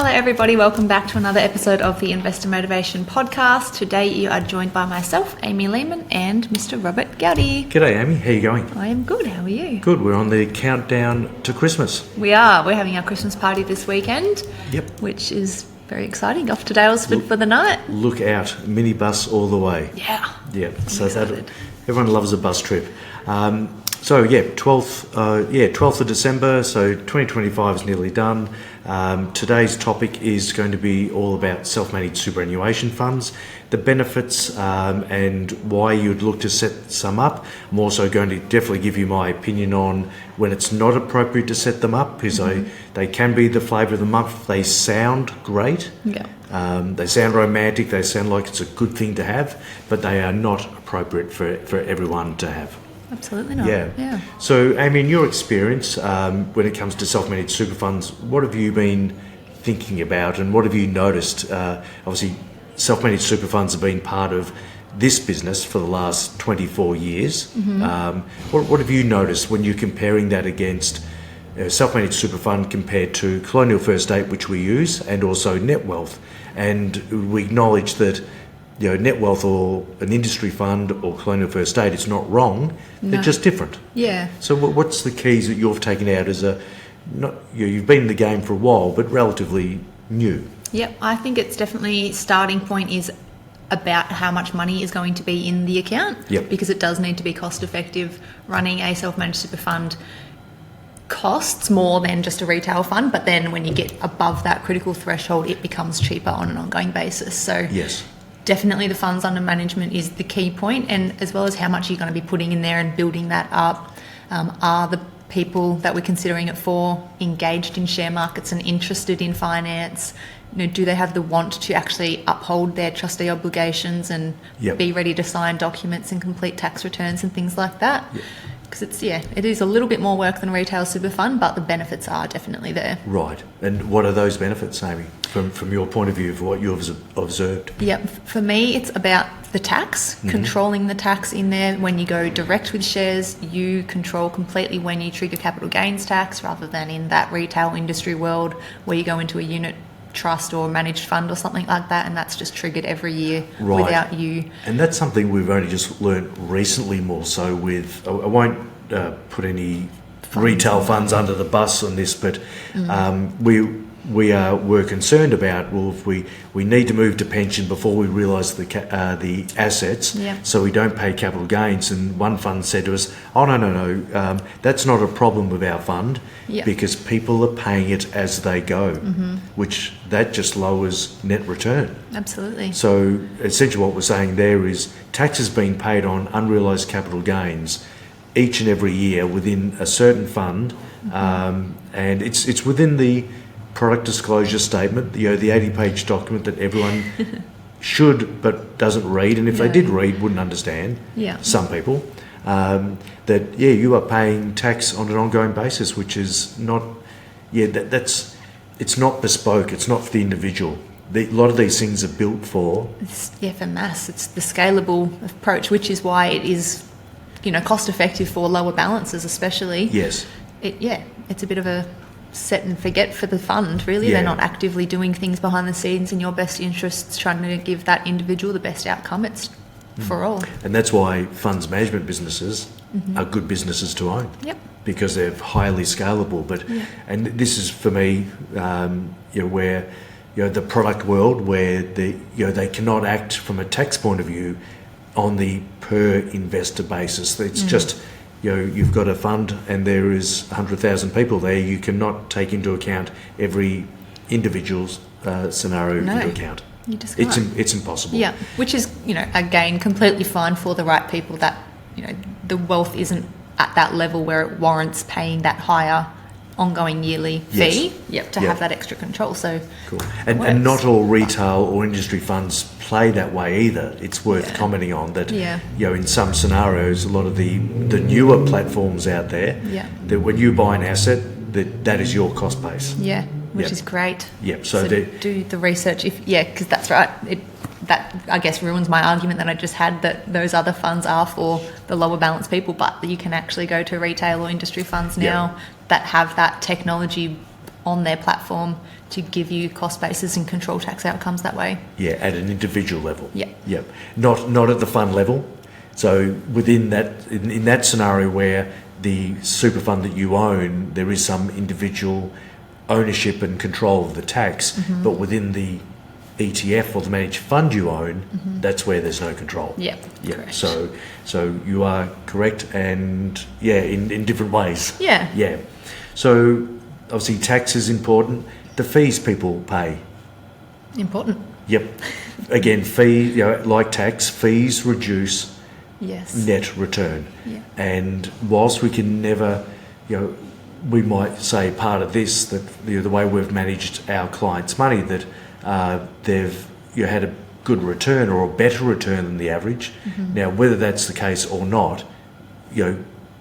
Hello everybody, welcome back to another episode of the Investor Motivation Podcast. Today you are joined by myself, Amy Lehmann, and Mr. Robert Goudie. G'day Amy, how you going? I am good, how are you? Good, we're on the countdown to Christmas. We are, we're having our Christmas party this weekend. Yep. Which is very exciting, off to Dalesford for the night. Look out, minibus all the way. Yeah. Yeah, so that, everyone loves a bus trip. 12th of December, so 2025 is nearly done. Today's topic is going to be all about self-managed superannuation funds, the benefits and why you'd look to set some up. I'm also going to definitely give you my opinion on when it's not appropriate to set them up, because they can be the flavour of the month. They sound great. Yeah. They sound romantic, they sound like it's a good thing to have, but they are not appropriate for everyone to have. Absolutely not. Yeah. So, Amy, in your experience, when it comes to self-managed super funds, what have you been thinking about and what have you noticed? Obviously, self-managed super funds have been part of this business for the last 24 years. What have you noticed when you're comparing that against self-managed super fund compared to Colonial First State, which we use, and also net wealth? And we acknowledge that net wealth or an industry fund or Colonial First State, it's not wrong, they're just different. Yeah. So what's the keys that you've taken out as you've been in the game for a while, but relatively new? Yep, I think it's definitely starting point is about how much money is going to be in the account. Yep. Because it does need to be cost effective. Running a self-managed super fund costs more than just a retail fund, but then when you get above that critical threshold, it becomes cheaper on an ongoing basis. So yes. Definitely the funds under management is the key point, and as well as how much you're going to be putting in there and building that up. Are the people that we're considering it for engaged in share markets and interested in finance? Do they have the want to actually uphold their trustee obligations and be ready to sign documents and complete tax returns and things like that? Because it is a little bit more work than a retail super fund, but the benefits are definitely there. Right. And what are those benefits, Amy, from your point of view of what you've observed? Yep. For me, it's about the tax, controlling the tax in there. When you go direct with shares, you control completely when you trigger capital gains tax, rather than in that retail industry world where you go into a unit trust or managed fund or something like that, and that's just triggered every year without you. And that's something we've only just learnt recently more so with, I won't put any retail funds under the bus on this, but we're concerned about, if we need to move to pension before we realise the assets, so we don't pay capital gains. And one fund said to us, no, that's not a problem with our fund, because people are paying it as they go, which that just lowers net return. Absolutely. So essentially what we're saying there is tax is being paid on unrealised capital gains each and every year within a certain fund, and it's within the product disclosure statement, the 80-page document that everyone should but doesn't read, and if they did read, wouldn't understand. Some people that you are paying tax on an ongoing basis, which is not. It's not bespoke. It's not for the individual. A lot of these things are built for. For mass. It's the scalable approach, which is why it is, cost effective for lower balances, especially. Yes. It's a bit of a set and forget for the fund, really. They're not actively doing things behind the scenes in your best interests, trying to give that individual the best outcome. It's for all. And that's why funds management businesses are good businesses to own. Because they're highly scalable. And this is for me, where the product world, where they cannot act from a tax point of view on the per investor basis. It's just you've got a fund and there is 100,000 people there. You cannot take into account every individual's scenario into account. You just can't. It's impossible. Which is again completely fine for the right people. That the wealth isn't at that level where it warrants paying that higher ongoing yearly fee to have that extra control. So cool. And not all retail or industry funds play that way either. It's worth commenting on that. In some scenarios, a lot of the newer platforms out there, that when you buy an asset, that is your cost base. Which is great. So do the research because that's right. That I guess ruins my argument that I just had, that those other funds are for the lower balance people, but you can actually go to retail or industry funds now that have that technology on their platform to give you cost bases and control tax outcomes that way. Yeah, at an individual level. Yeah. Yep. Not at the fund level. So within that, in that scenario where the super fund that you own, there is some individual ownership and control of the tax, but within the ETF or the managed fund you own, that's where there's no control. Yeah. Yeah. Correct. So you are correct, and in different ways. Yeah. Yeah. So obviously tax is important. The fees people pay. Important. Yep. Again, fee, like tax, fees reduce Yes. net return. Yeah. And whilst we can never, we might say part of this, that the way we've managed our clients' money, that they've had a good return or a better return than the average. Now, whether that's the case or not,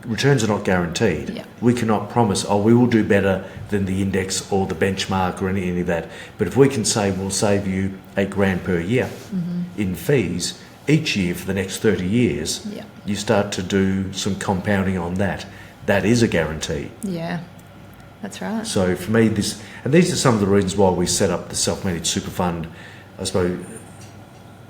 returns are not guaranteed. Yeah. We cannot promise, we will do better than the index or the benchmark or any of that. But if we can say we'll save you $8,000 per year in fees each year for the next 30 years, Yeah. you start to do some compounding on that. That is a guarantee. Yeah. That's right. So for me, these are some of the reasons why we set up the Self-Managed Super Fund, I suppose,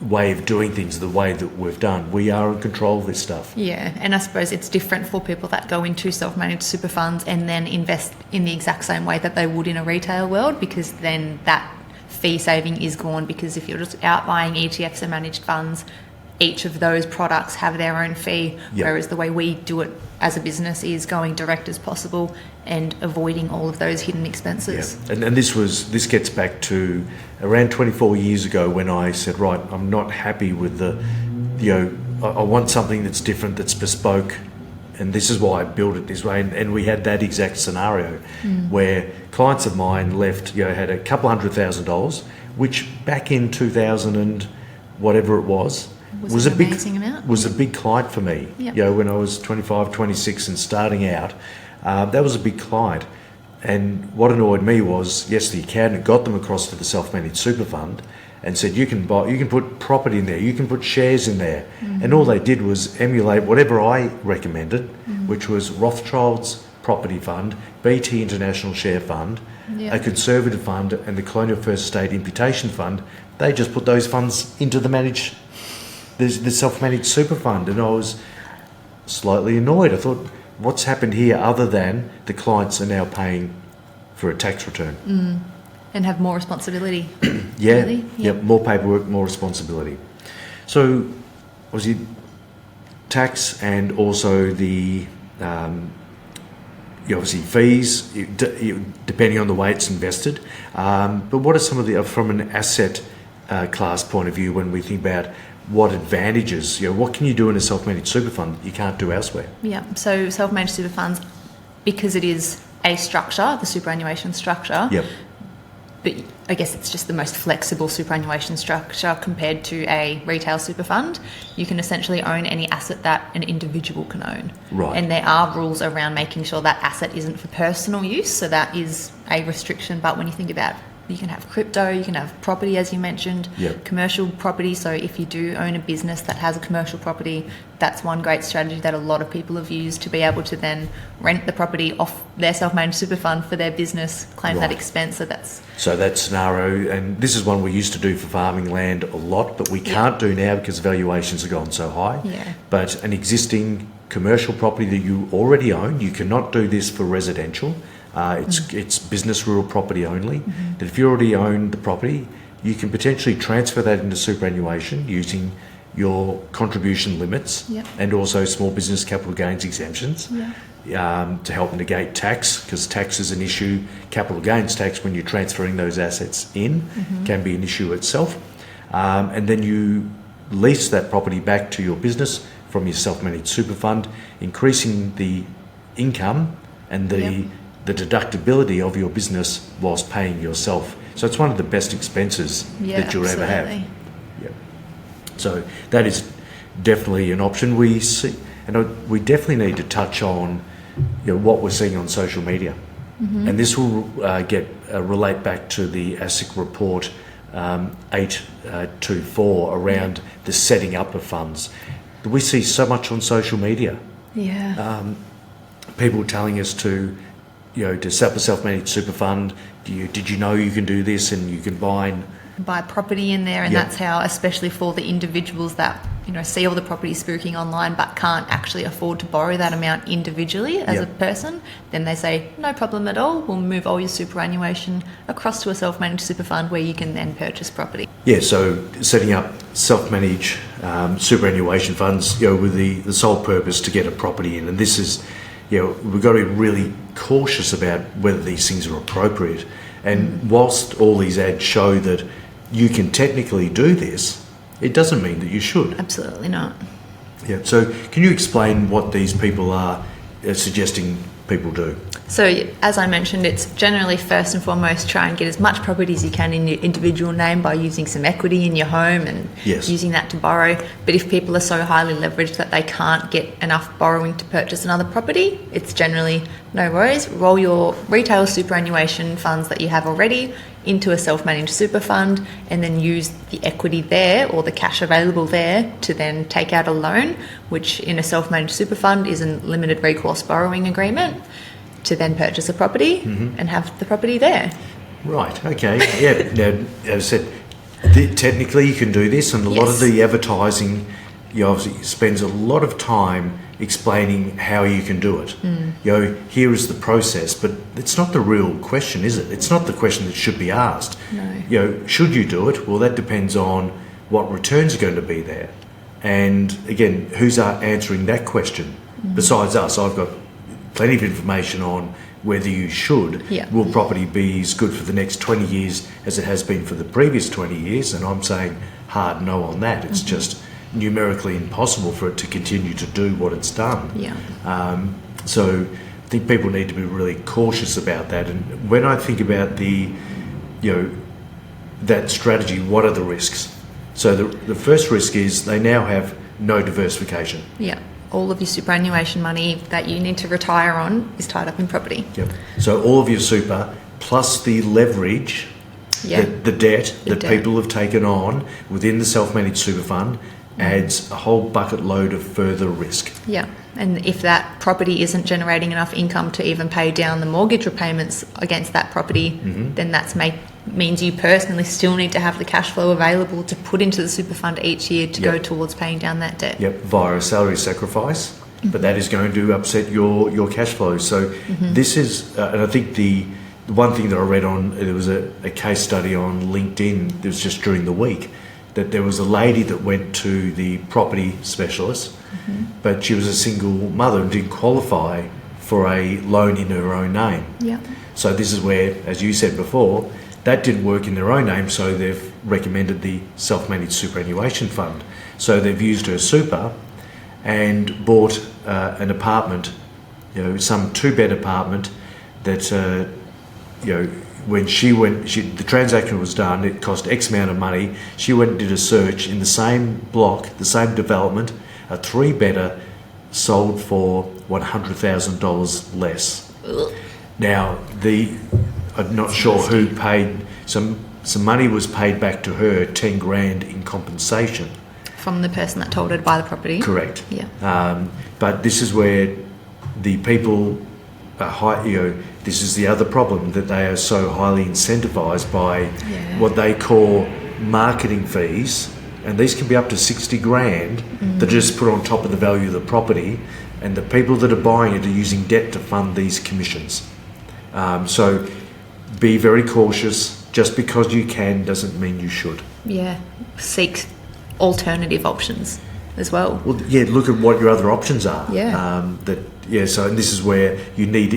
way of doing things the way that we've done. We are in control of this stuff. Yeah, and I suppose it's different for people that go into self-managed super funds and then invest in the exact same way that they would in a retail world, because then that fee saving is gone, because if you're just out buying ETFs and managed funds, each of those products have their own fee, Yep. whereas the way we do it as a business is going direct as possible and avoiding all of those hidden expenses. Yeah. And this gets back to around 24 years ago when I said, right, I'm not happy with I want something that's different, that's bespoke, and this is why I built it this way. And we had that exact scenario where clients of mine left, had a couple $100,000, which back in 2000 and whatever it was an amazing amount. Was a big client for me. Yep. When I was 25, 26 and starting out, that was a big client. And what annoyed me was, yes, the accountant got them across to the self-managed super fund and said, you can put property in there, you can put shares in there. And all they did was emulate whatever I recommended, which was Rothschild's property fund, BT International Share Fund, Yeah. a conservative fund, and the Colonial First Estate Imputation Fund. They just put those funds into the self-managed super fund, and I was slightly annoyed. I thought, what's happened here other than the clients are now paying for a tax return? And have more responsibility. Yeah, Really? Yep, more paperwork, more responsibility. So, obviously, tax and also the obviously fees, depending on the way it's invested. But what are some of the, from an asset class point of view, when we think about what advantages, what can you do in a self-managed super fund that you can't do elsewhere? Yeah, so self-managed super funds, because it is a structure, the superannuation structure, Yep. but I guess it's just the most flexible superannuation structure compared to a retail super fund. You can essentially own any asset that an individual can own. Right. And there are rules around making sure that asset isn't for personal use, so that is a restriction. But when you think about, you can have crypto, you can have property, as you mentioned, Yep. commercial property. So if you do own a business that has a commercial property, that's one great strategy that a lot of people have used to be able to then rent the property off their self-managed super fund for their business, claim that Right. expense. So that scenario, and this is one we used to do for farming land a lot, but we can't do now because valuations have gone so high. Yeah. But an existing commercial property that you already own, you cannot do this for residential. It's business rural property only. That if you already own the property, you can potentially transfer that into superannuation using your contribution limits Yep. and also small business capital gains exemptions. To help negate tax, because tax is an issue. Capital gains tax, when you're transferring those assets in, can be an issue itself. And then you lease that property back to your business from your self-managed super fund, increasing the income and the deductibility of your business whilst paying yourself. So it's one of the best expenses that you'll ever have. absolutely. Yep. So that is definitely an option. We see, and we definitely need to touch on what we're seeing on social media, and this will relate back to the ASIC report 824 around the setting up of funds. We see so much on social media. Yeah. People telling us to to set up a self-managed super fund? Did you know you can do this and you can buy property in there, and Yep. that's how, especially for the individuals that see all the properties spooking online but can't actually afford to borrow that amount individually as Yep. a person, then they say no problem at all, we'll move all your superannuation across to a self-managed super fund where you can then purchase property. Yeah, so setting up self-managed superannuation funds, with the sole purpose to get a property in, and this is, we've got to be really cautious about whether these things are appropriate. And whilst all these ads show that you can technically do this, it doesn't mean that you should. Absolutely not. Yeah. So can you explain what these people are suggesting people do? So as I mentioned, it's generally first and foremost try and get as much property as you can in your individual name by using some equity in your home and Yes. using that to borrow. But if people are so highly leveraged that they can't get enough borrowing to purchase another property, it's generally no worries. Roll your retail superannuation funds that you have already into a self-managed super fund and then use the equity there or the cash available there to then take out a loan, which in a self-managed super fund is a limited recourse borrowing agreement, to then purchase a property and have the property there. Right, okay. Yeah, now, as I said, technically you can do this, and a lot of Yes. the advertising, obviously spends a lot of time explaining how you can do it. Here is the process, but it's not the real question, is it? It's not the question that should be asked. No. Should you do it? Well, that depends on what returns are going to be there. And again, who's answering that question? Besides us, I've got plenty of information on whether you should. Yeah. Will property be as good for the next 20 years as it has been for the previous 20 years? And I'm saying hard no on that. It's just numerically impossible for it to continue to do what it's done. Yeah. So I think people need to be really cautious about that. And when I think about that strategy, what are the risks? So the first risk is they now have no diversification. Yeah. All of your superannuation money that you need to retire on is tied up in property. Yep. So all of your super plus the leverage, Yeah. the debt The that debt. people have taken on within the self-managed super fund adds a whole bucket load of further risk. Yeah. And if that property isn't generating enough income to even pay down the mortgage repayments against that property, then that's means you personally still need to have the cash flow available to put into the super fund each year to Yep. go towards paying down that debt. Yep, via a salary sacrifice, but that is going to upset your cash flow. So this is, and I think the one thing that I read on, there was a case study on LinkedIn, it was just during the week, that there was a lady that went to the property specialist, but she was a single mother and didn't qualify for a loan in her own name. Yeah. So this is where, as you said before, that didn't work in their own name, so they've recommended the self-managed superannuation fund. So they've used her super and bought an apartment, some two-bed apartment that, when the transaction was done, it cost X amount of money. She went and did a search in the same block, the same development, a three-bedder sold for $100,000 less. Ugh. Now, I'm not sure who paid, some money was paid back to her, 10 grand in compensation. From the person that told her to buy the property. Correct. Yeah. But this is where the people are this is the other problem, that they are so highly incentivised by what they call marketing fees, and these can be up to 60 grand that are just put on top of the value of the property, and the people that are buying it are using debt to fund these commissions. So be very cautious. Just because you can doesn't mean you should. Yeah. Seek alternative options as well. Well, yeah, look at what your other options are. Yeah. So and this is where you need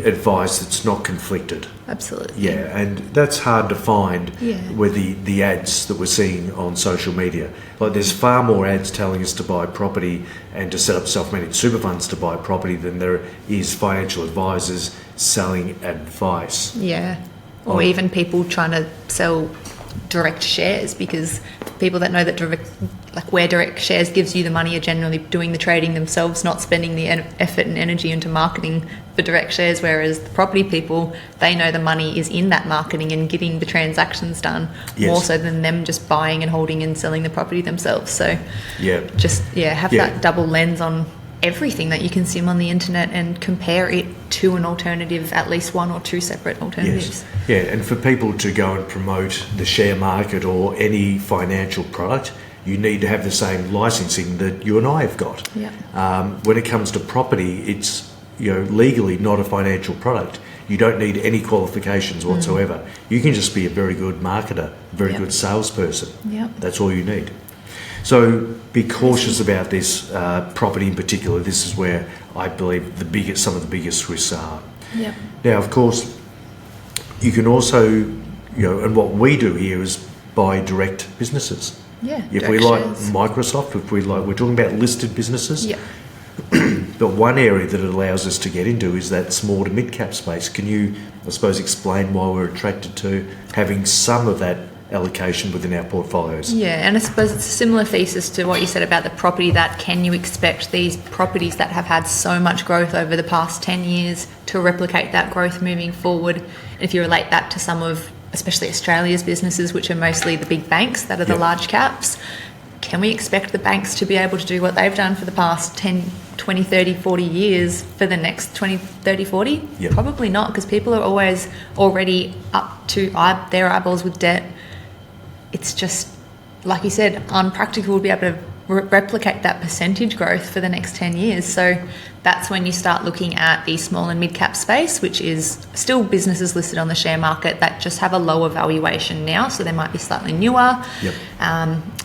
advice that's not conflicted. Absolutely. Yeah, and that's hard to find Yeah. with the ads that we're seeing on social media. Like, there's far more ads telling us to buy property and to set up self-managed super funds to buy property than there is financial advisors selling advice. Yeah. Or even people trying to sell direct shares, because people that know that where direct shares gives you the money are generally doing the trading themselves, not spending the effort and energy into marketing for direct shares, whereas the property people, they know the money is in that marketing and getting the transactions done, more so than them just buying and holding and selling the property themselves. So Yeah. have that double lens on everything that you consume on the internet and compare it to an alternative, at least one or two separate alternatives. Yes. Yeah, and for people to go and promote the share market or any financial product, you need to have the same licensing that you and I have got. Yeah. When it comes to property, it's legally not a financial product. You don't need any qualifications whatsoever. You can just be a very good marketer, very good salesperson. Yeah. That's all you need. So be cautious about this property in particular. This is where I believe some of the biggest risks are. Yeah. Now, of course, you can also, and what we do here is buy direct businesses. Yeah. If we like Microsoft, we're talking about listed businesses. Yeah. But one area that it allows us to get into is that small to mid-cap space. Can you, I suppose, explain why we're attracted to having some of that allocation within our portfolios? Yeah, and I suppose it's a similar thesis to what you said about the property, that can you expect these properties that have had so much growth over the past 10 years to replicate that growth moving forward? If you relate that to some of, especially Australia's businesses, which are mostly the big banks that are the large caps, can we expect the banks to be able to do what they've done for the past 10, 20, 30, 40 years for the next 20, 30, 40? Yep. Probably not, because people are always already up to their eyeballs with debt. It's just, like you said, unpractical to be able to replicate that percentage growth for the next 10 years. So that's when you start looking at the small and mid-cap space, which is still businesses listed on the share market that just have a lower valuation now. So they might be slightly newer,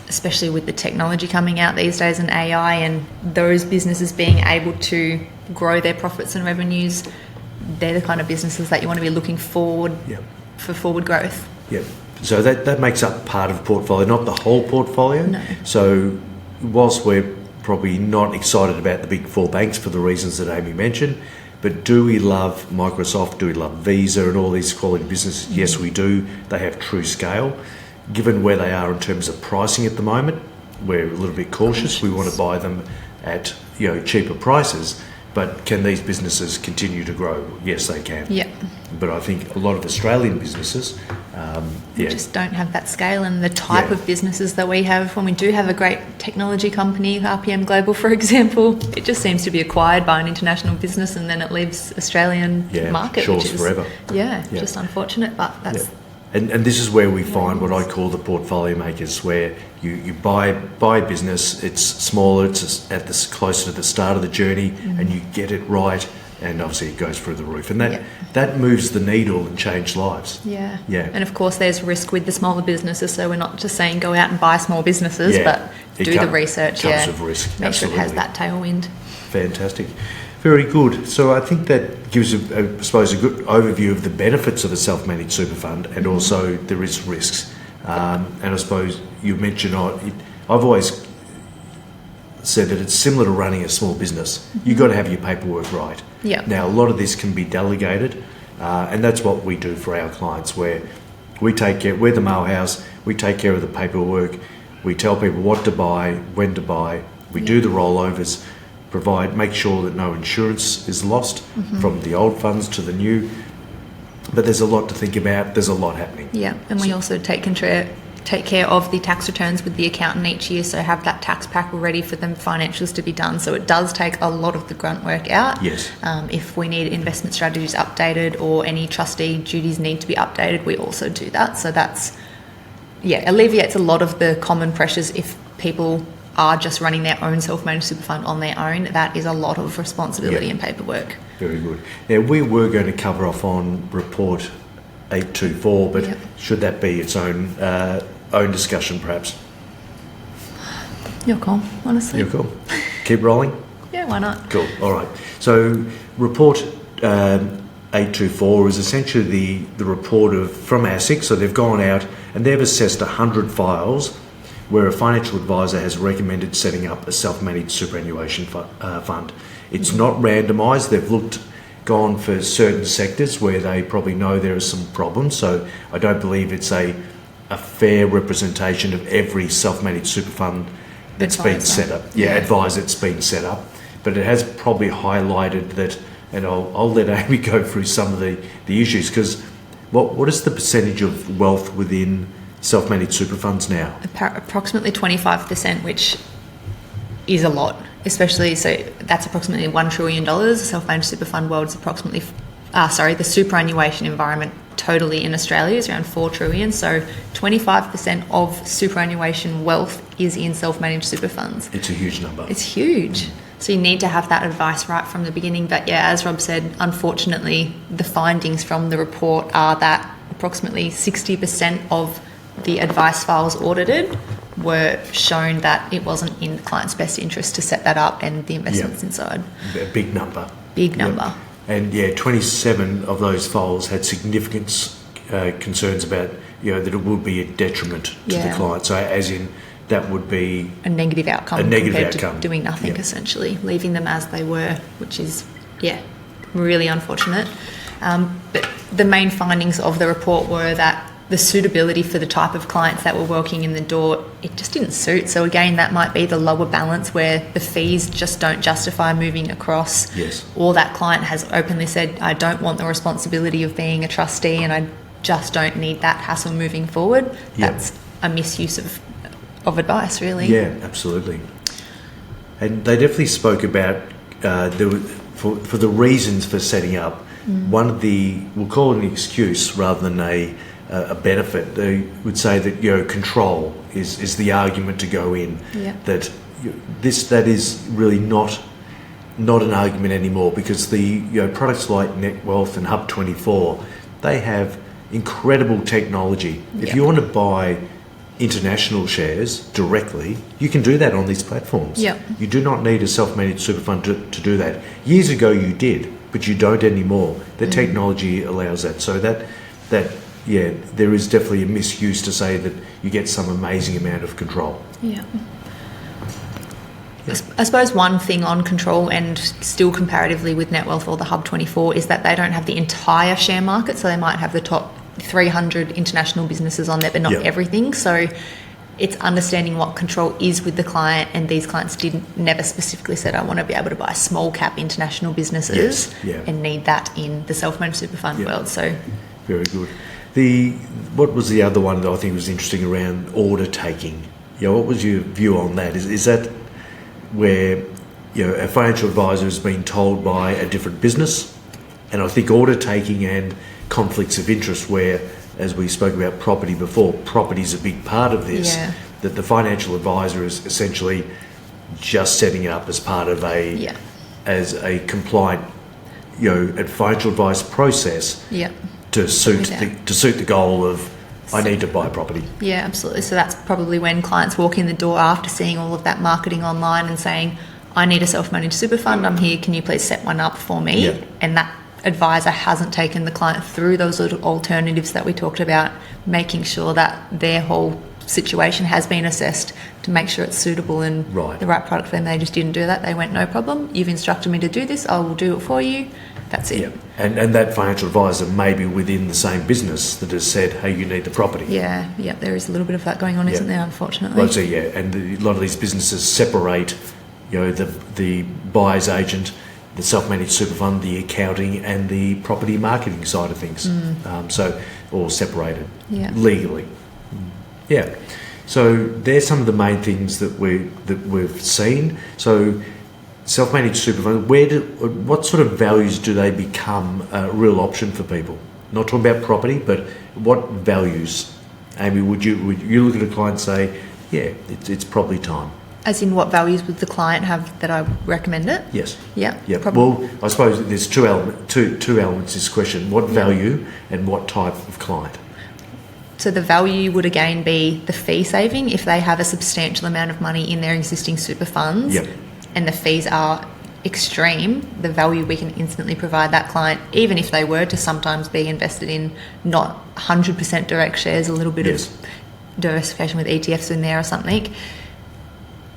especially with the technology coming out these days and AI, and those businesses being able to grow their profits and revenues. They're the kind of businesses that you want to be looking forward for forward growth. Yep. So that makes up part of the portfolio, not the whole portfolio. No. So whilst we're probably not excited about the big four banks for the reasons that Amy mentioned, but do we love Microsoft? Do we love Visa and all these quality businesses? Yes, we do. They have true scale. Given where they are in terms of pricing at the moment, we're a little bit cautious. We want to buy them at cheaper prices. But can these businesses continue to grow? Yes, they can. Yeah. But I think a lot of Australian businesses, just don't have that scale and the type of businesses that we have. When we do have a great technology company, RPM Global, for example, it just seems to be acquired by an international business and then it leaves Australian market, shores which is forever. Just unfortunate. But that's And this is where we find what I call the portfolio makers, where you buy a business, it's smaller, it's closer to the start of the journey, and you get it right, and obviously it goes through the roof. And that moves the needle and changes lives. Yeah. Yeah. And of course there's risk with the smaller businesses, so we're not just saying go out and buy small businesses, but do the research. Comes with risk. Make sure it has that tailwind. Fantastic. Very good. So I think that gives, I suppose, a good overview of the benefits of a self-managed super fund, and also there is risks. And I suppose you mentioned, I've always said that it's similar to running a small business. You've got to have your paperwork right. Yeah. Now, a lot of this can be delegated, and that's what we do for our clients, where we're the mail house, we take care of the paperwork, we tell people what to buy, when to buy, we do the rollovers, make sure that no insurance is lost from the old funds to the new. But there's a lot to think about. There's a lot happening. Yeah, and we also take care of the tax returns with the accountant each year, so have that tax pack ready for the financials to be done. So it does take a lot of the grunt work out. Yes. If we need investment strategies updated or any trustee duties need to be updated, we also do that. So that's, alleviates a lot of the common pressures if people are just running their own self-managed super fund on their own. That is a lot of responsibility and paperwork. Very good. Now, we were going to cover off on report 824, but should that be its own discussion, perhaps? Your call, honestly. Your call. Keep rolling? Yeah, why not? Cool. All right. So report 824 is essentially the report from ASIC. So they've gone out and they've assessed 100 files where a financial advisor has recommended setting up a self-managed superannuation fund. It's not randomised. They've gone for certain sectors where they probably know there are some problems. So I don't believe it's a fair representation of every self-managed super fund that's been set up. Advisor that's been set up. But it has probably highlighted that, and I'll let Amy go through some of the issues, because what is the percentage of wealth within self-managed super funds now? Approximately 25%, which is a lot. especially, so that's approximately $1 trillion. The self-managed super fund world is approximately, the superannuation environment totally in Australia is around 4 trillion. So 25% of superannuation wealth is in self-managed super funds. It's a huge number. It's huge. So you need to have that advice right from the beginning. But yeah, as Rob said, unfortunately, the findings from the report are that approximately 60% of the advice files audited were shown that it wasn't in the client's best interest to set that up and the investments inside. A big number. Big number. Yep. And 27 of those files had significant concerns about, that it would be a detriment to the client. So as in, that would be a negative outcome compared to doing nothing, essentially, leaving them as they were, which is, really unfortunate. But the main findings of the report were that the suitability for the type of clients that were walking in the door, it just didn't suit. So again, that might be the lower balance where the fees just don't justify moving across. Yes. Or that client has openly said, I don't want the responsibility of being a trustee and I just don't need that hassle moving forward. Yep. That's a misuse of advice, really. Yeah, absolutely. And they definitely spoke about for the reasons for setting up. One of the, we'll call it an excuse rather than a benefit. They would say that control is the argument to go in. Yeah. That that is really not an argument anymore, because the products like NetWealth and Hub24, they have incredible technology. If you want to buy international shares directly, you can do that on these platforms. Yep. You do not need a self-managed super fund to do that. Years ago you did, but you don't anymore. The technology allows that. So that there is definitely a misuse to say that you get some amazing amount of control. Yeah. I suppose one thing on control, and still comparatively with NetWealth or the Hub24, is that they don't have the entire share market. So they might have the top 300 international businesses on there, but not everything. So it's understanding what control is with the client, and these clients never specifically said, I want to be able to buy small cap international businesses and need that in the self-managed super fund world. So very good. What was the other one that I think was interesting around order taking? What was your view on that? Is that where a financial advisor has been told by a different business? And I think order taking and conflicts of interest, where, as we spoke about property before, property is a big part of this, that the financial advisor is essentially just setting it up as part of as a compliant financial advice process to suit the goal of, I need to buy property. Yeah, absolutely. So that's probably when clients walk in the door after seeing all of that marketing online and saying, I need a self-managed super fund, I'm here, can you please set one up for me? And that advisor hasn't taken the client through those little alternatives that we talked about, making sure that their whole situation has been assessed to make sure it's suitable and the right product for them. They just didn't do that. They went, no problem, you've instructed me to do this, I will do it for you. That's it. And that financial advisor may be within the same business that has said, hey, you need the property. There is a little bit of that going on, isn't there, unfortunately? Well, so, and a lot of these businesses separate, the buyer's agent, the self-managed super fund, the accounting and the property marketing side of things. So all separated legally. So there's some of the main things that we've seen. So self-managed super fund, what sort of values do they become a real option for people? Not talking about property, but what values? Amy, would you look at a client and say, it's probably time? As in, what values would the client have that I recommend it? Yes. Probably. Well, I suppose there's two elements to this question. What value and what type of client? So the value would again be the fee saving if they have a substantial amount of money in their existing super funds and the fees are extreme. The value we can instantly provide that client, even if they were to sometimes be invested in not 100% direct shares, a little bit of diversification with ETFs in there or something.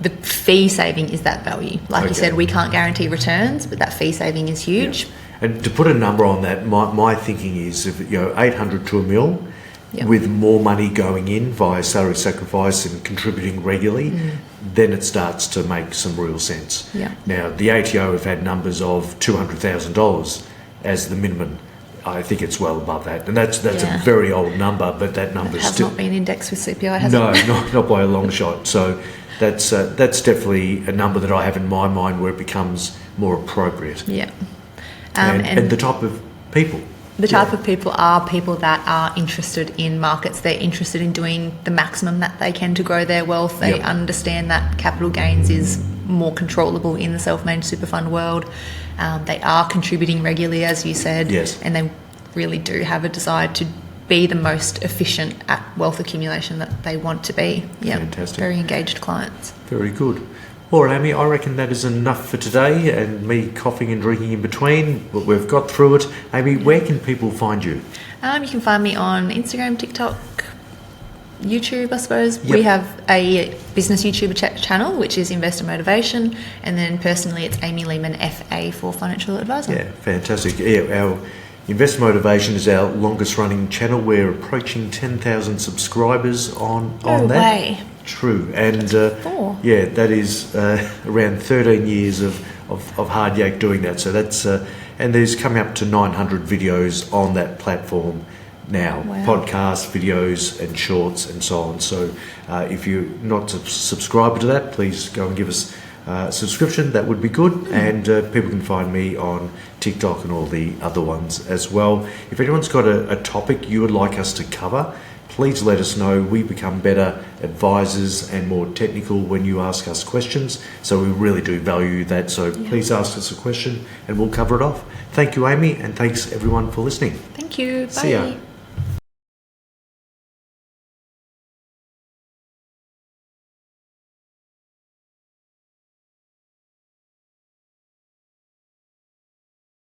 The fee saving is that value. Like you said, we can't guarantee returns, but that fee saving is huge. And to put a number on that, my thinking is, if 800 to $1 million, with more money going in via salary sacrifice and contributing regularly, then it starts to make some real sense. Now, the ATO have had numbers of $200,000 as the minimum. I think it's well above that, and that's a very old number, but that number has not been indexed with CPI, has it? No, not by a long shot. So That's definitely a number that I have in my mind where it becomes more appropriate. Yeah. And the type of people. The type of people are people that are interested in markets. They're interested in doing the maximum that they can to grow their wealth. They understand that capital gains is more controllable in the self-managed super fund world. They are contributing regularly, as you said, and they really do have a desire to be the most efficient at wealth accumulation that they want to be. Yeah, fantastic. Very engaged clients. Very good. All right, Amy, I reckon that is enough for today, and me coughing and drinking in between, but we've got through it. Amy, where can people find you? You can find me on Instagram, TikTok, YouTube, I suppose. We have a business YouTube channel, which is Investor Motivation, and then personally it's Amy Lehmann FA for Financial Advisor. Yeah, fantastic. Yeah, our Investor Motivation is our longest running channel. We're approaching 10,000 subscribers on that. No way. True, and that is around 13 years of hard yak doing that. So that's and there's coming up to 900 videos on that platform now. Wow. Podcasts, videos, and shorts, and so on. So if you're not subscribed to that, please go and give us a subscription. That would be good. And people can find me on TikTok and all the other ones as well. If anyone's got a topic you would like us to cover, please let us know. We become better advisors and more technical when you ask us questions. So we really do value that. So please ask us a question and we'll cover it off. Thank you, Amy, and thanks everyone for listening. Thank you. Bye. See ya.